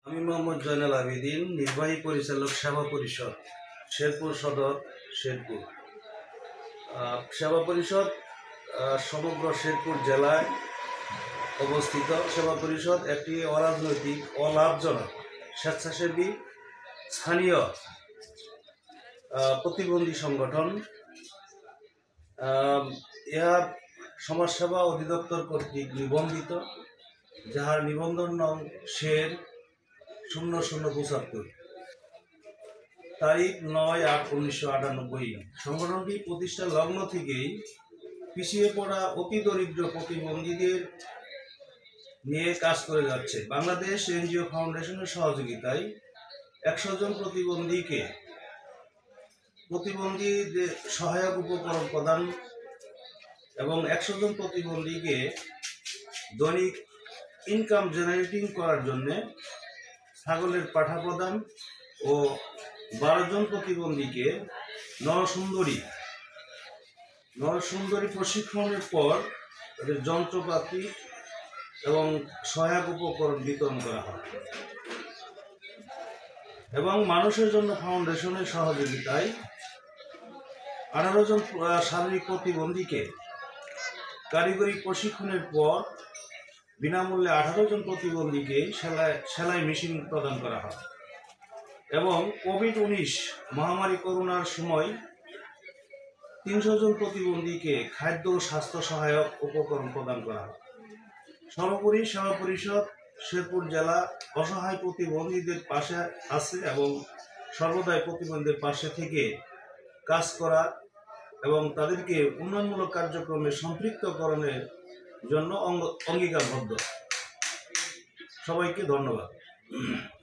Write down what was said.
আমি মোহাম্মদ জয়নাল আবেদিন, নির্বাহী পরিচালক সেবা পরিষদ, শেরপুর সদর, শেরপুর। সেবা পরিষদ সমগ্র শেরপুর জেলায় অবস্থিত। সেবা পরিষদ একটি অরাজনৈতিক, অলাভজনক, স্বেচ্ছাসেবী, স্থানীয় প্রতিবন্ধী সংগঠন। ইহা সমাজসেবা অধিদপ্তর কর্তৃক নিবন্ধিত, যাহার নিবন্ধন নং শের 0075, তারিখ 9/8/1998। সংগঠনটি প্রতিষ্ঠা লগ্ন থেকেই পিছিয়ে পড়া অতি দরিদ্র প্রতিবন্ধীদের নিয়ে কাজ করে যাচ্ছে। বাংলাদেশ এনজিও ফাউন্ডেশনের সহযোগিতায় 100 জন প্রতিবন্ধীদের সহায়ক উপকরণ প্রদান এবং 100 জন প্রতিবন্ধীকে দৈনিক ইনকাম জেনারেটিং করার জন্য ছাগলের পাঠা প্রদান ও 12 জন প্রতিবন্ধীকে নরসুন্দরী প্রশিক্ষণের পর তাদের যন্ত্রপাতি এবং সহায়ক উপকরণ বিতরণ করা হয়। এবং মানুষের জন্য ফাউন্ডেশনের সহযোগিতায় 18 জন শারীরিক প্রতিবন্ধীকে কারিগরি প্রশিক্ষণের পর বিনামূল্যে 18 জন প্রতিবন্ধীকে সেলাই মেশিন প্রদান করা হয়। এবং কোভিড-19 মহামারী করোনার সময় 300 জন প্রতিবন্ধীকে খাদ্য ও স্বাস্থ্য সহায়ক উপকরণ প্রদান করা হয়। সর্বোপরি সেবা পরিষদ শেরপুর জেলা অসহায় প্রতিবন্ধীদের পাশে আছে এবং সর্বদাই প্রতিবন্ধীদের পাশে থেকে কাজ করা এবং তাদেরকে উন্নয়নমূলক কার্যক্রমে সম্পৃক্তকরণের জন্য অঙ্গীকারবদ্ধ। সবাইকে ধন্যবাদ।